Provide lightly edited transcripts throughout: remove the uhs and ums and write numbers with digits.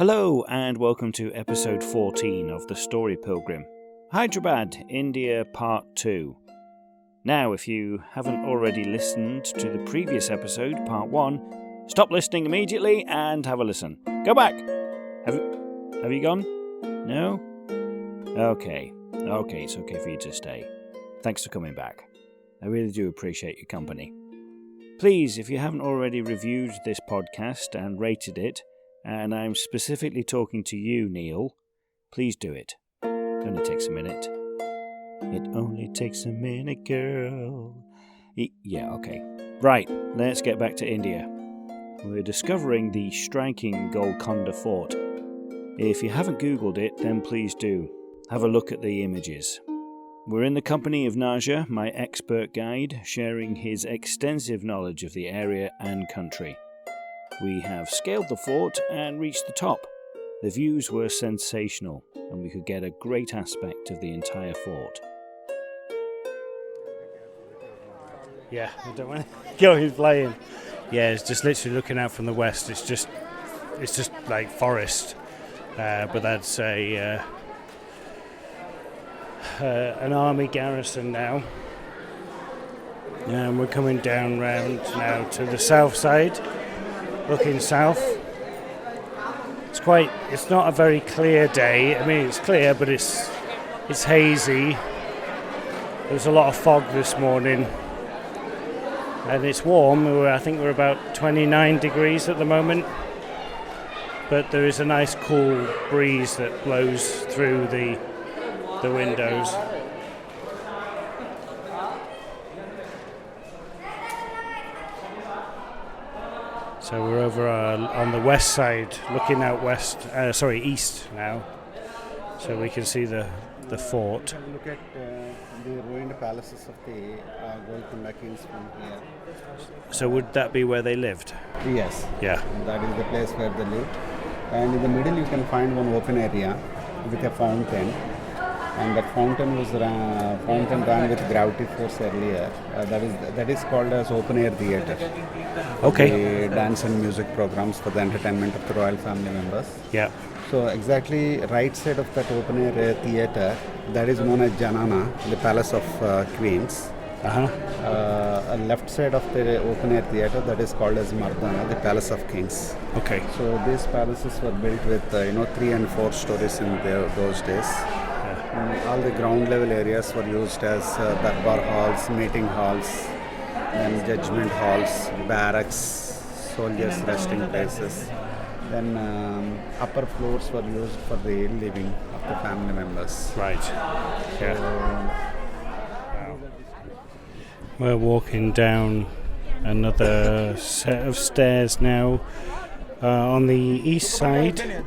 Hello and welcome to episode 14 of The Story Pilgrim, Hyderabad, India Part 2. Now, if you haven't already listened to the previous episode, Part 1, stop listening immediately and have a listen. Go back! Have you gone? No? Okay, it's okay for you to stay. Thanks for coming back. I really do appreciate your company. Please, if you haven't already reviewed this podcast and rated it, and I'm specifically talking to you, Neil, please do it. It only takes a minute. It only takes a minute, girl. Yeah, okay. Right, let's get back to India. We're discovering the striking Golconda Fort. If you haven't Googled it, then please do. Have a look at the images. We're in the company of Naja, my expert guide, sharing his extensive knowledge of the area and country. We have scaled the fort and reached the top. The views were sensational, and we could get a great aspect of the entire fort. Yeah, I don't want to go in flying. Yeah, it's just literally looking out from the west. It's just like forest, but that's an army garrison now. And we're coming down round now to the south side. Looking south. It's not a very clear day. I mean, it's clear, but it's hazy. There's a lot of fog this morning. And it's warm. I think we're about 29 degrees at the moment. But there is a nice cool breeze that blows through the windows. So we're over on the west side, looking out east now, so we can see the fort. Look at the ruined palaces of the Golconda kings from here. So would that be where they lived? Yes. Yeah. That is the place where they lived. And in the middle you can find one open area with a fountain. And that fountain ran with gravity force earlier. That is called as open air theatre. Okay. The dance and music programs for the entertainment of the royal family members. Yeah. So exactly right side of that open air theatre, that is known as Janana, the palace of queens. Left side of the open air theatre, that is called as Mardana, the palace of kings. Okay. So these palaces were built with 3 and 4 stories in those days. All the ground level areas were used as darbar halls, meeting halls, and judgment halls, barracks, soldiers' resting places. Then upper floors were used for the living of the family members. Right. Yeah. Wow. We're walking down another set of stairs now on the east side.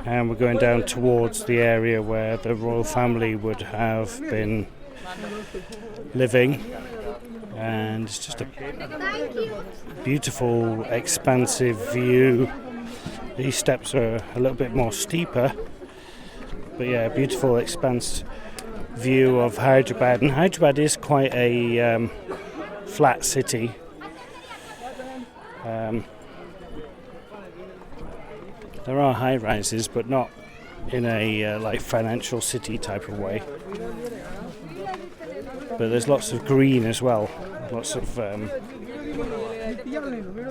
And we're going down towards the area where the royal family would have been living. And it's just a beautiful, expansive view. These steps are a little bit more steeper. But yeah, beautiful, expanse view of Hyderabad. And Hyderabad is quite a flat city. There are high rises, but not in a financial city type of way. But there's lots of green as well, lots of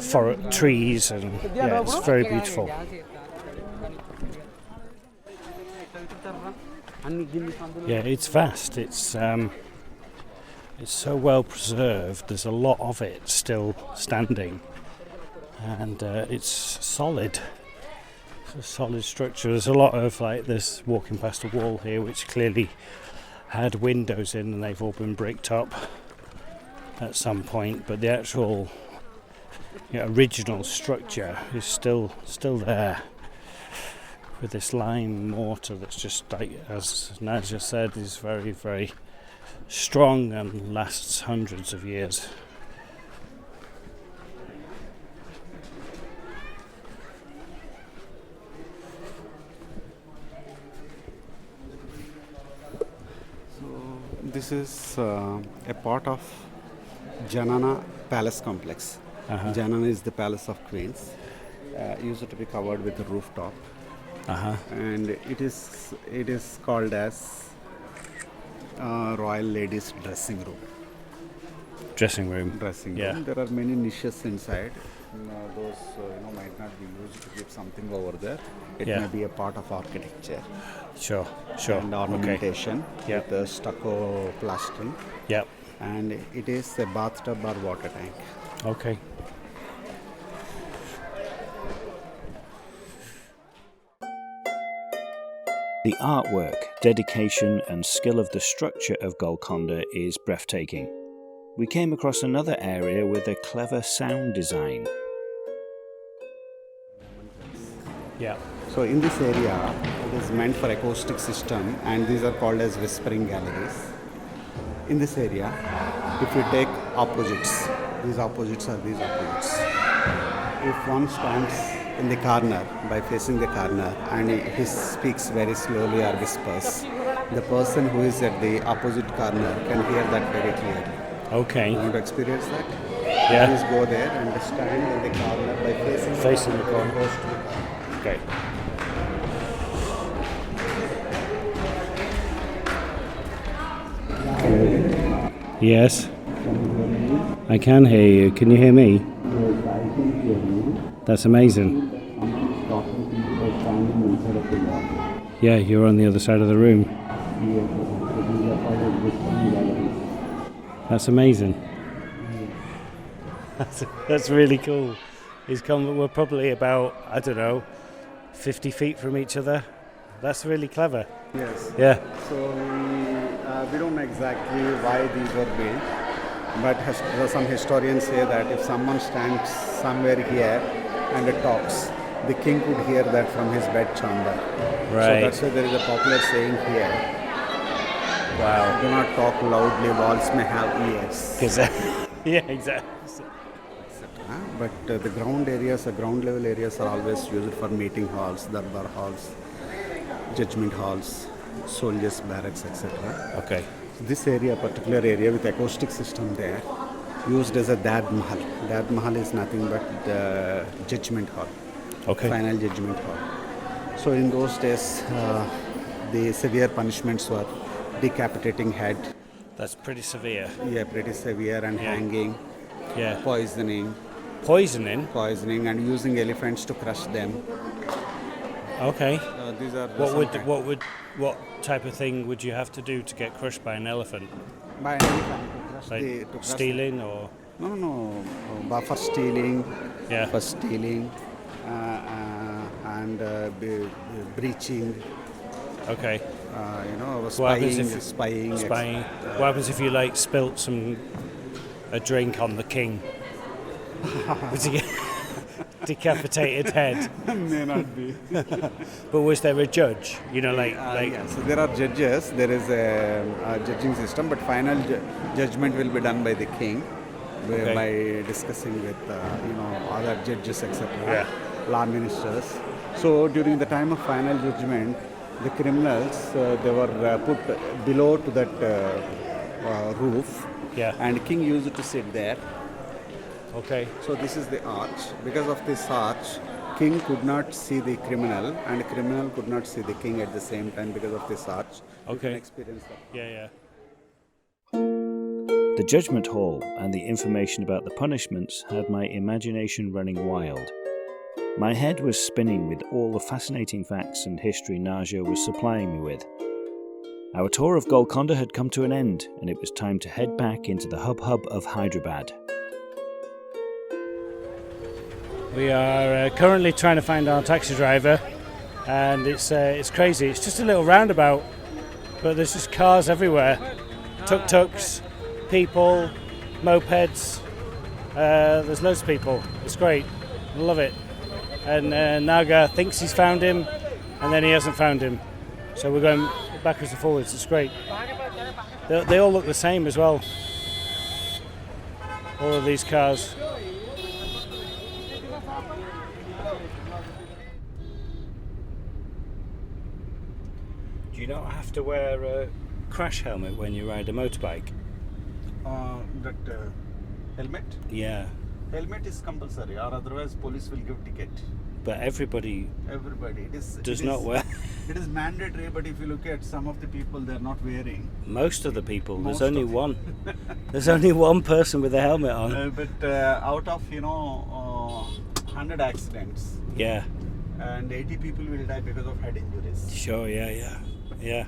forest trees, and yeah, it's very beautiful. Yeah, it's vast. It's so well preserved. There's a lot of it still standing, and it's solid. A solid structure. There's a lot of this walking past a wall here which clearly had windows in, and they've all been bricked up at some point, but the actual original structure is still there, with this lime mortar that's just, as Naja said, is very, very strong and lasts hundreds of years. This is a part of Janana Palace Complex. Janana is the palace of queens. used to be covered with a rooftop, and it is called as Royal Ladies Dressing Room. Dressing room. There are many niches inside. Those might not be used to keep something over there. It may be a part of architecture. Sure. And ornamentation with the stucco plastering. Yep. And it is a bathtub or water tank. Okay. The artwork, dedication and skill of the structure of Golconda is breathtaking. We came across another area with a clever sound design. Yeah. So in this area, it is meant for acoustic system, and these are called as whispering galleries. In this area, if you take opposites, these opposites are these opposites. If one stands in the corner by facing the corner and he speaks very slowly or whispers, the person who is at the opposite corner can hear that very clearly. Okay. You want to experience that? Yeah. Please go there and stand in the corner by facing the corner. Close to the corner. Okay. Yes. I can hear you. Can you hear me? Yes, I can hear you. That's amazing. I'm talking to you by standing inside of the wall. Yeah, you're on the other side of the room. Yes, so these are called as whispering galleries. That's amazing. That's really cool. We're probably about, 50 feet from each other. That's really clever. Yes. Yeah. So we don't know exactly why these were built, but some historians say that if someone stands somewhere here and talks, the king could hear that from his bed chamber. Right. So that's why there is a popular saying here. Wow. Do not talk loudly, walls may have ears. Yeah, exactly. But the ground level areas are always used for meeting halls, darbar halls, judgment halls, soldiers' barracks, etc. Okay. This particular area with acoustic system there, used as a Dad Mahal. Dad Mahal is nothing but the judgment hall. Okay. Final judgment hall. So in those days, the severe punishments were decapitating head. That's pretty severe. Yeah, pretty severe, and hanging, poisoning, and using elephants to crush them. Okay. These are what type of thing would you have to do to get crushed by an elephant? By an elephant to crush stealing or? No. For stealing. Yeah. For stealing, and breaching. Okay. Spying. What happens if you spilt a drink on the king? Would you get decapitated head? May not be. But was there a judge? So there are judges. There is a judging system, but final judgment will be done by the king, by discussing with other judges, etc. Law ministers. So during the time of final judgment, the criminals they were put below to that roof, and king used to sit there. Okay. So this is the arch. Because of this arch, king could not see the criminal, and the criminal could not see the king at the same time because of this arch. Okay. You can experience that. Yeah. The judgment hall and the information about the punishments had my imagination running wild. My head was spinning with all the fascinating facts and history Naja was supplying me with. Our tour of Golconda had come to an end, and it was time to head back into the hub of Hyderabad. We are currently trying to find our taxi driver, and it's crazy. It's just a little roundabout, but there's just cars everywhere. Tuk-tuks, people, mopeds. There's loads of people. It's great. I love it. And Naga thinks he's found him, and then he hasn't found him. So we're going backwards and forwards. It's great. They all look the same as well. All of these cars. Do you not have to wear a crash helmet when you ride a motorbike? That helmet? Yeah. Helmet is compulsory, or otherwise police will give ticket. But everybody Does not wear. It is mandatory, but if you look at some of the people, they're not wearing. Most of the people. Most There's only of one. There's only one person with a helmet on. But out of 100 accidents, Yeah. and 80 people will die because of head injuries. Sure. Yeah.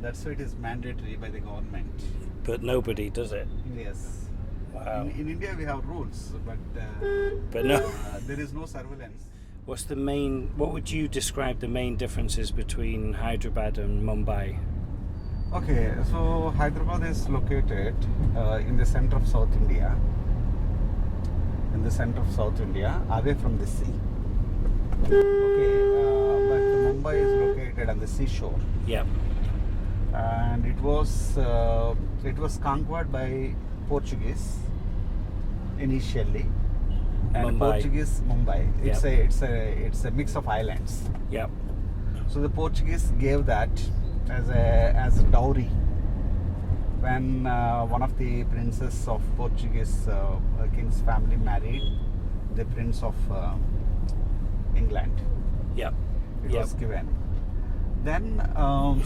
That's why it is mandatory by the government. But nobody does it. Yes. Wow. In India we have rules, But no. there is no surveillance. What would you describe the main differences between Hyderabad and Mumbai? Okay, so Hyderabad is located in the center of South India. Away from the sea. Okay, but Mumbai is located on the seashore. Yep. And it was conquered by Portuguese initially. And Mumbai. It's a mix of islands. Yep. So the Portuguese gave that as a dowry when one of the princes of Portuguese king's family married the Prince of England. Yep. It was given. Then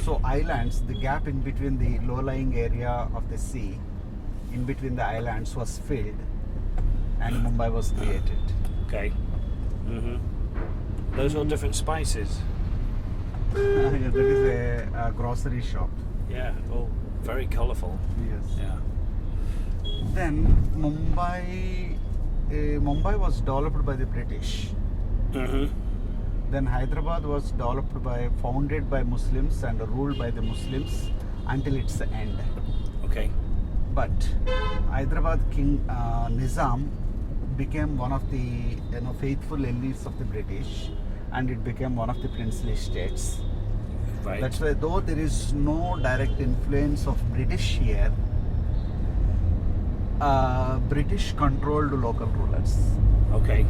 so islands, the gap in between the low-lying area of the sea, in between the islands was filled, and Mumbai was created. Okay. Those are all different spices. That is a grocery shop. Yeah, all very colourful. Yes. Yeah. Then Mumbai was developed by the British. Then Hyderabad was founded by Muslims and ruled by the Muslims until its end. Okay. But Hyderabad King Nizam became one of the faithful elites of the British, and it became one of the princely states. Right. That's why, though there is no direct influence of British here, British controlled local rulers. Okay.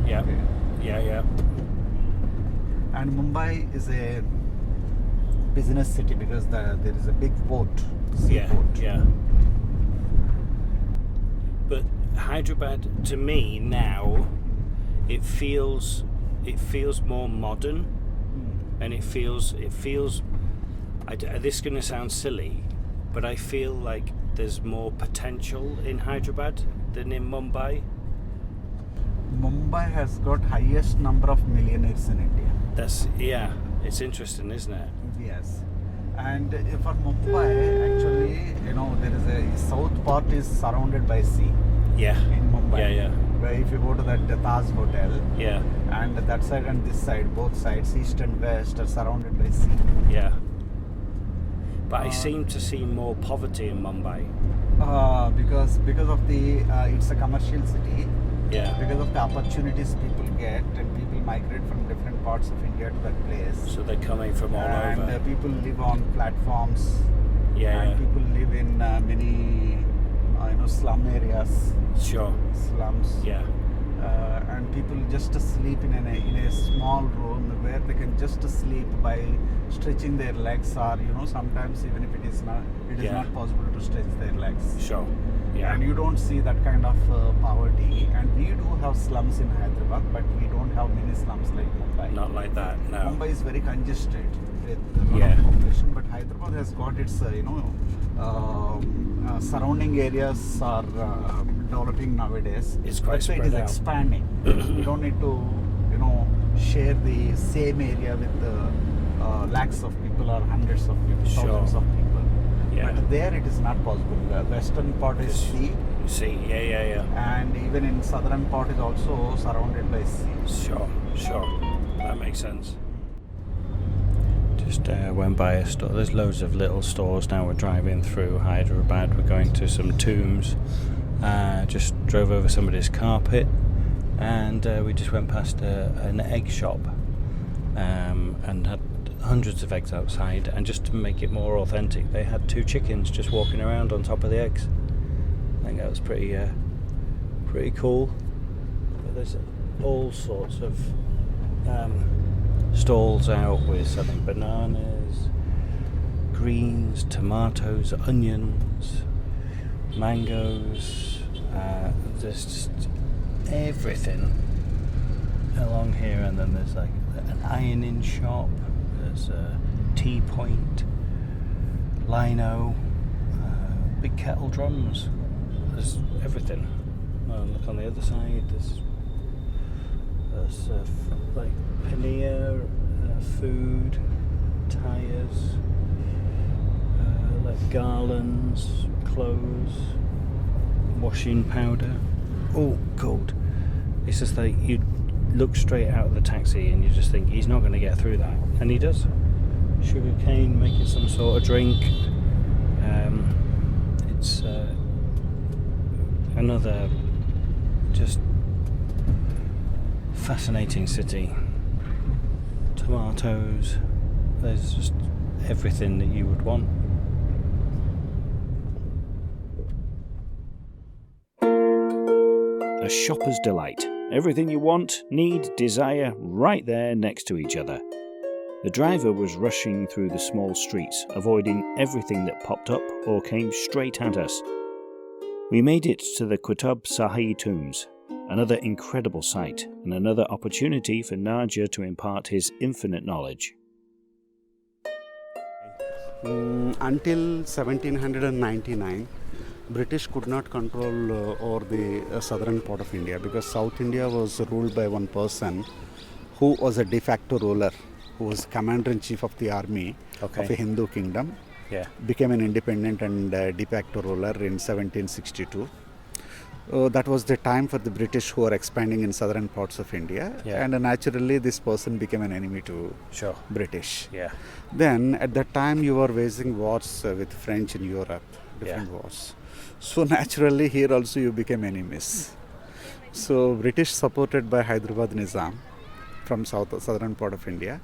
Yeah. Okay. Yeah. And Mumbai is a business city because there is a big port, seaport. Yeah. But Hyderabad, to me now, it feels more modern, and it feels. This is going to sound silly, but I feel like there's more potential in Hyderabad than in Mumbai. Mumbai has got highest number of millionaires in India. It's interesting, isn't it? Yes. And for Mumbai, actually, there is a south part is surrounded by sea. Yeah. In Mumbai. Yeah. Where if you go to that Taj Hotel, Yeah. and that side and this side, both sides, east and west, are surrounded by sea. Yeah. But I seem to see more poverty in Mumbai. Because of the it's a commercial city. Yeah. Because of the opportunities people get, and people migrate from different parts of India to that place. So they're coming from all over. And people live on platforms. Yeah. And people live in many, slum areas. Sure. Slums. Yeah. And people just sleep in a small room where they can just sleep by stretching their legs, or sometimes even if it is not possible to stretch their legs. Sure. Yeah. And you don't see that kind of poverty. And we do have slums in Hyderabad, but we don't have many slums like Mumbai. Not like that, no. Mumbai is very congested with a lot of population, but Hyderabad has got its, surrounding areas are developing nowadays. It's quite That's why it is spread out. expanding. You don't need to, share the same area with lakhs of people or hundreds of people, thousands of people. Yeah. But there it is not possible. The western part is sea. Sea, yeah. And even in southern part is also surrounded by sea. Sure. That makes sense. Just went by a store. There's loads of little stores now. We're driving through Hyderabad. We're going to some tombs. Just drove over somebody's carpet, and we just went past an egg shop, and had hundreds of eggs outside. And just to make it more authentic, they had 2 chickens just walking around on top of the eggs. I think that was pretty cool. But there's all sorts of stalls out with selling bananas, greens, tomatoes, onions, mangoes. There's just everything along here, and then there's like an ironing shop, there's a tea point, lino, big kettle drums, there's everything. Look on the other side, there's like paneer, food, tyres, like garlands, clothes, washing powder. Oh, cold. It's just like you look straight out of the taxi and you just think he's not going to get through that, and he does. Sugar cane, making some sort of drink. It's another just fascinating city. Tomatoes, there's just everything that you would want. A shopper's delight. Everything you want, need, desire, right there next to each other. The driver was rushing through the small streets, avoiding everything that popped up or came straight at us. We made it to the Qutb Shahi Tombs, another incredible sight and another opportunity for Naja to impart his infinite knowledge. Until 1799, British could not control over the southern part of India, because South India was ruled by one person who was a de facto ruler, who was commander-in-chief of the army of a Hindu kingdom. Became an independent and de facto ruler in 1762. That was the time for the British, who were expanding in southern parts of India, and naturally this person became an enemy to British. Then at that time you were waging wars with French in Europe, different wars. So naturally here also you became enemies. So British, supported by Hyderabad Nizam from southern part of India,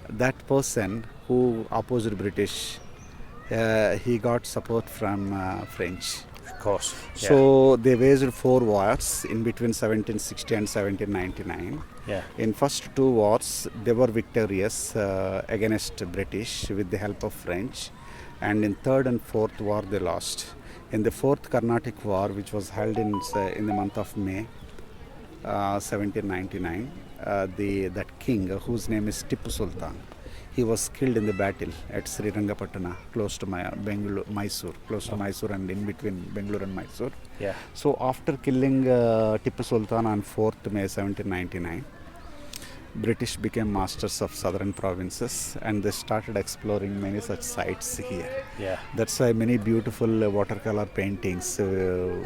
that person who opposed British, he got support from French. Of course. So they waged 4 wars in between 1760 and 1799. In first 2 wars they were victorious against British with the help of French, and in third and fourth war they lost. In the fourth Carnatic War, which was held in the month of May 1799, that king, whose name is Tipu Sultan, he was killed in the battle at Srirangapatna, close to Mysore, close to Mysore and in between Bengaluru and Mysore. So after killing Tipu Sultan on 4th May 1799, British became masters of southern provinces, and they started exploring many such sites here. That's why many beautiful watercolor paintings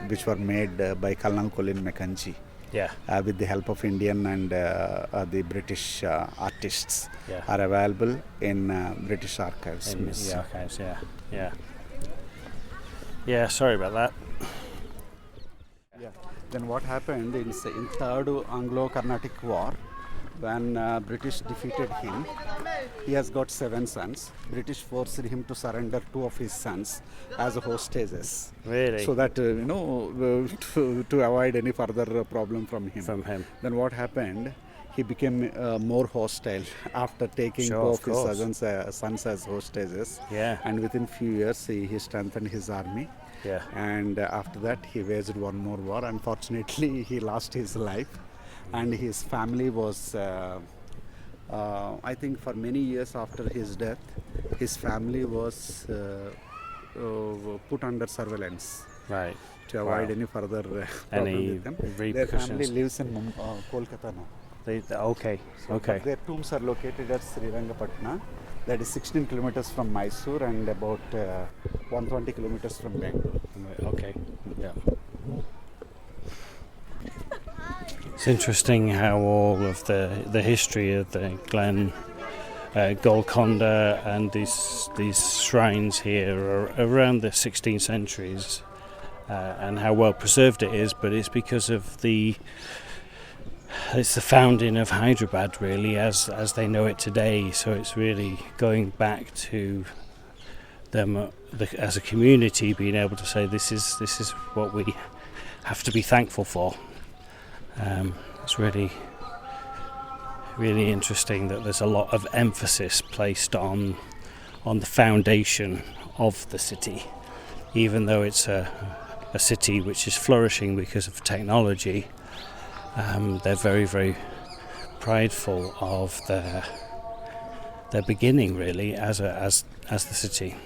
which were made by Colonel Colin Mackenzie with the help of Indian and the British artists are available in British Archives. In the archives, sorry about that. Then what happened in Third Anglo-Carnatic War, when British defeated him, he has got 7 sons. British forced him to surrender 2 of his sons as hostages. Really? So that, to avoid any further problem from him. Then what happened? He became more hostile after taking 2 of his sons as hostages. And within few years, he strengthened his army. And after that, he waged one more war. Unfortunately, he lost his life. And his family was, I think for many years after his death, his family was put under surveillance to avoid any further problem with them. Their family lives in Kolkata now. Their tombs are located at Srirangapatna, that is 16 kilometers from Mysore and about 120 kilometers from Bengaluru. It's interesting how all of the history of the Glen, Golconda and these shrines here are around the 16th centuries, and how well preserved it is, but it's because of it's the founding of Hyderabad really as they know it today. So it's really going back to them as a community being able to say this is what we have to be thankful for. It's really interesting that there's a lot of emphasis placed on the foundation of the city, even though it's a city which is flourishing because of technology. They're very, very prideful of their beginning, really, as the city.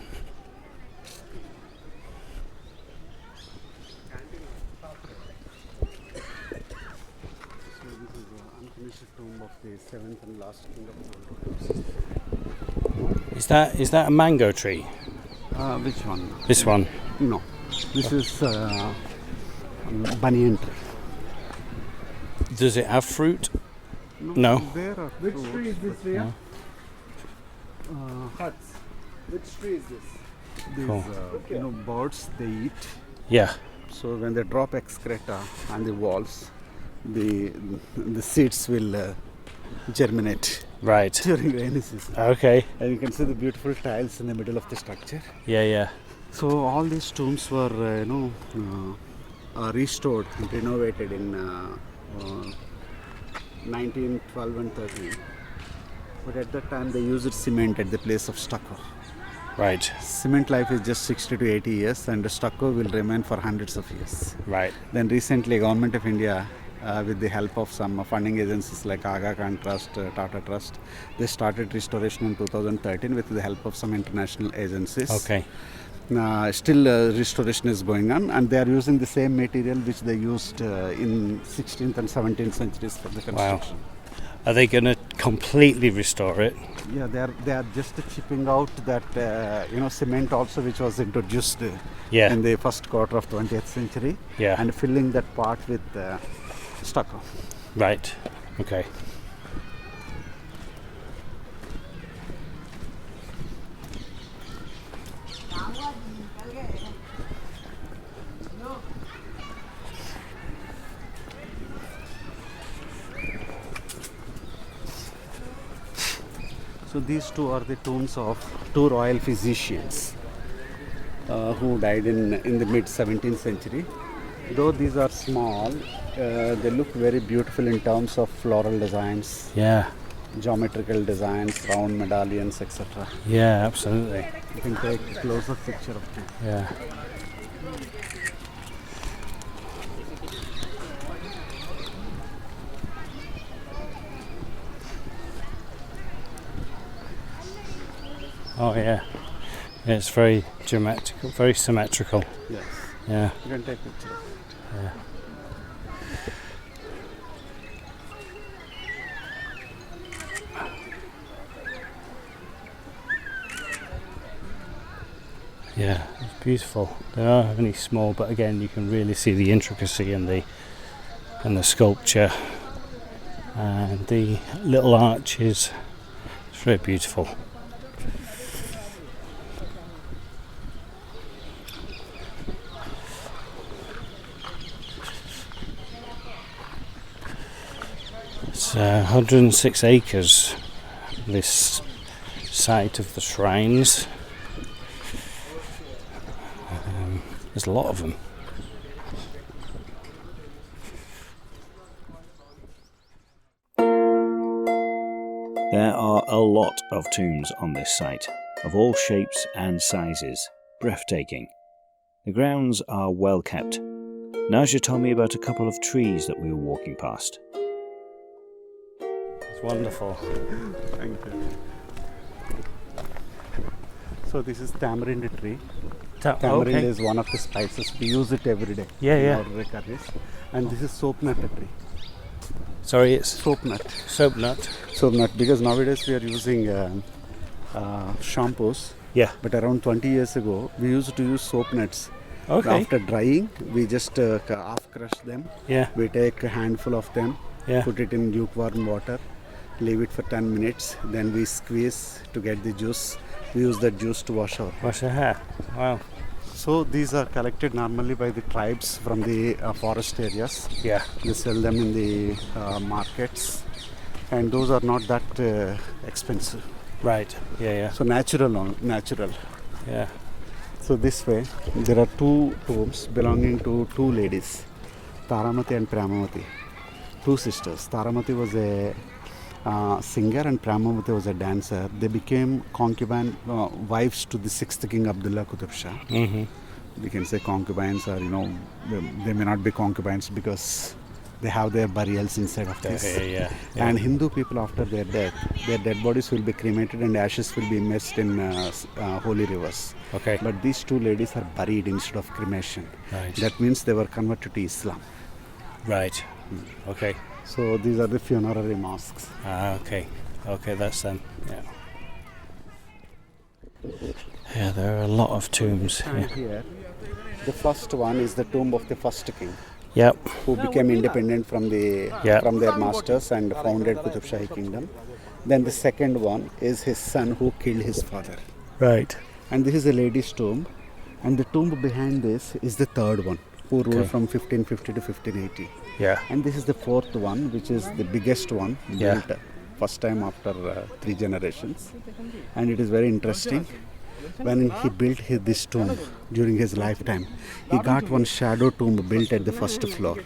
Tomb of the seventh and last king of Is that a mango tree? which one? This one? No. This is banyan tree. Does it have fruit? No. There are which tree is this here? Huts. Which tree is this? These, Cool. Birds, they eat. Yeah. So when they drop excreta on the walls, the seeds will germinate Right. during rainy season. Okay. And you can see the beautiful tiles in the middle of the structure. Yeah. So all these tombs were, restored and renovated in 1912 and 13. But at that time they used cement at the place of stucco. Right. Cement life is just 60 to 80 years, and the stucco will remain for hundreds of years. Right. Then recently, Government of India, with the help of some funding agencies like Aga Khan Trust, Tata Trust, they started restoration in 2013 with the help of some international agencies. Okay. Still restoration is going on, and they are using the same material which they used in 16th and 17th centuries for the construction. Wow. Are they going to completely restore it? Yeah, they are just chipping out that cement also, which was introduced in the first quarter of 20th century, and filling that part with stucco. Right. Okay. So these two are the tombs of two royal physicians who died in the mid 17th century. Though these are small, they look very beautiful in terms of floral designs, geometrical designs, round medallions, etc. Yeah, absolutely. You can take a closer picture of them. Yeah. Oh yeah, it's very geometrical, very symmetrical. Yes. Yeah. You can take a picture of it. Yeah. Yeah, it's beautiful. They are only small, but again, you can really see the intricacy and the sculpture and the little arches. It's very beautiful. It's 106 acres, this site of the shrines. There's a lot of them. There are a lot of tombs on this site, of all shapes and sizes, breathtaking. The grounds are well kept. Naja told me about a couple of trees that we were walking past. It's wonderful. Thank you. So this is tamarind tree. Tamarind is one of the spices. We use it every day in our curries. And this is soap nut tree. Sorry, it's soap nut. Soap nut. Soap nut, because nowadays we are using shampoos. Yeah. But around 20 years ago, we used to use soap nuts. Okay. After drying, we just half crush them. Yeah. We take a handful of them, put it in lukewarm water, leave it for 10 minutes. Then we squeeze to get the juice. We use that juice to wash our hair. Wow. So these are collected normally by the tribes from the forest areas. Yeah. They sell them in the markets, and those are not that expensive. Right. Yeah. So natural. Yeah. So this way, there are two tombs belonging to two ladies, Taramati and Pramavati, two sisters. Taramati was a singer and Pramavati was a dancer. They became concubine wives to the 6th king Abdullah Qutb Shah. Mm-hmm. We can say concubines, or they may not be concubines because They have their burials inside of this. Yeah. And Hindu people, after their death, their dead bodies will be cremated and ashes will be immersed in holy rivers. Okay. But these two ladies are buried instead of cremation. Right. That means they were converted to Islam. Right. Okay. So these are the funerary mosques. Okay. Okay, that's them. Yeah. Yeah, there are a lot of tombs. And here, the first one is the tomb of the first king, Yep. who became independent from their masters and founded Qutb Shahi Kingdom. Then the second one is his son who killed his father. Right. And this is a lady's tomb. And the tomb behind this is the third one, who ruled from 1550 to 1580. Yeah. And this is the fourth one, which is the biggest one, built first time after 3 generations. And it is very interesting. When he built this tomb during his lifetime, he got one shadow tomb built at the first floor.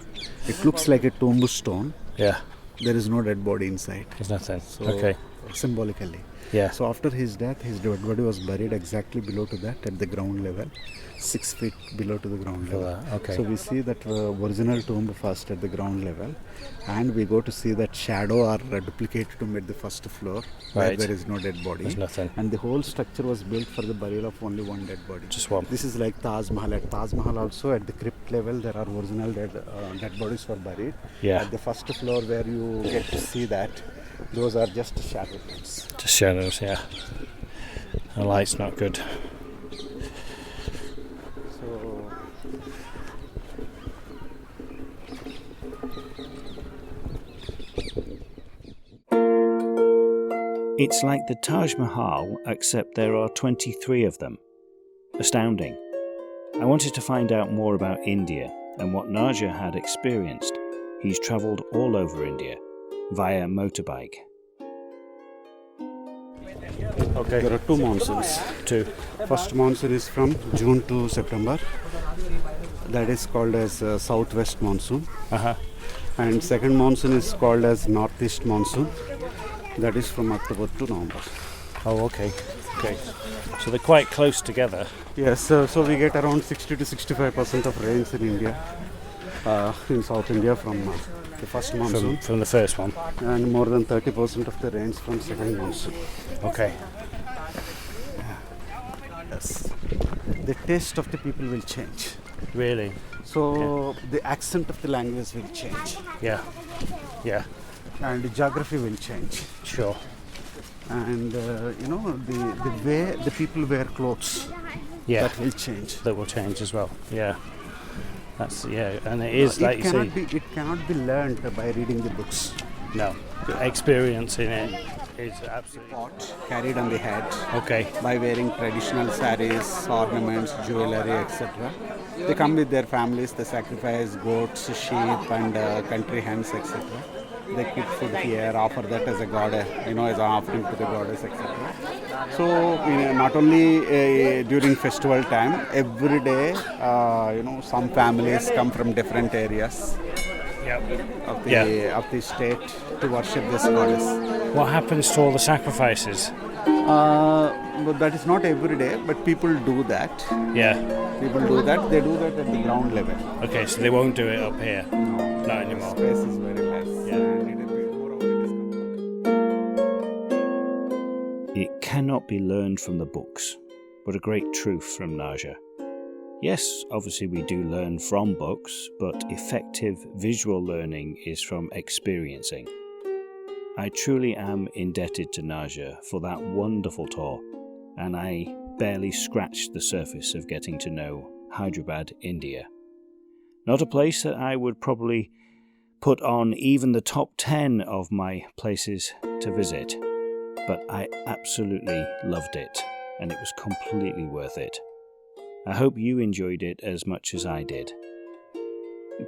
It looks like a tombstone. Yeah. There is no dead body inside. There's nothing. So, Okay. Symbolically. Yeah. So after his death, his dead body was buried exactly below to that at the ground level, 6 feet below to the ground level. Okay. So we see that original tomb first at the ground level, and we go to see that shadow or duplicate tomb at the first floor, where Right. there is no dead body. There's nothing. And the whole structure was built for the burial of only one dead body. Just one. This is like Taj Mahal. At Taj Mahal also, at the crypt level, there are original dead bodies were buried. Yeah. At the first floor where you get to see that, those are just shadow tombs. Just shadows, yeah. The light's not good. So It's like the Taj Mahal, except there are 23 of them. Astounding. I wanted to find out more about India and what Naja had experienced. He's travelled all over India via motorbike. Okay. there are 2 monsoons. 2. First monsoon is from June to September. That is called as southwest monsoon. Uh-huh. And second monsoon is called as northeast monsoon. That is from October to November. Oh, okay. Okay. So they're quite close together. Yes, so we get around 60 to 65% of rains in India, in South India from the first monsoon, From the first one. and more than 30% of the rains from second monsoon. Okay. Yes. The taste of the people will change. Really? So the accent of the language will change, Yeah. Yeah. and the geography will change, Sure. and the way the people wear clothes, Yeah. that will change. That will change as well. Yeah. That's and it is like you say. It cannot be learned by reading the books. No. Experiencing it is absolutely. Pot carried on the head Okay. by wearing traditional saris, ornaments, jewelry, etc. They come with their families. They sacrifice goats, sheep, and country hens, etc. They keep food here, offer that as a goddess, as an offering to the goddess, etc. So, not only during festival time, every day, some families come from different areas of the state to worship this goddess. What happens to all the sacrifices? But that is not every day, but people do that. Yeah. People do that. They do that at the ground level. Okay, so they won't do it up here. No, Not anymore. Space is very less. Yeah. And it will be more of a discomfort. It cannot be learned from the books. What a great truth from Naja. Yes, obviously we do learn from books, but effective visual learning is from experiencing. I truly am indebted to Naja for that wonderful tour, and I barely scratched the surface of getting to know Hyderabad, India. Not a place that I would probably put on even the top 10 of my places to visit, but I absolutely loved it, and it was completely worth it. I hope you enjoyed it as much as I did.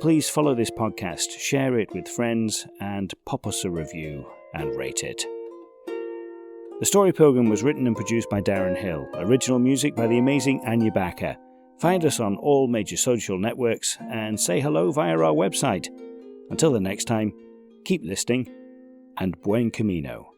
Please follow this podcast, share it with friends, and pop us a review and rate it. The Story Pilgrim was written and produced by Darren Hill. Original music by the amazing Anya Backer. Find us on all major social networks and say hello via our website. Until the next time, keep listening and buen camino.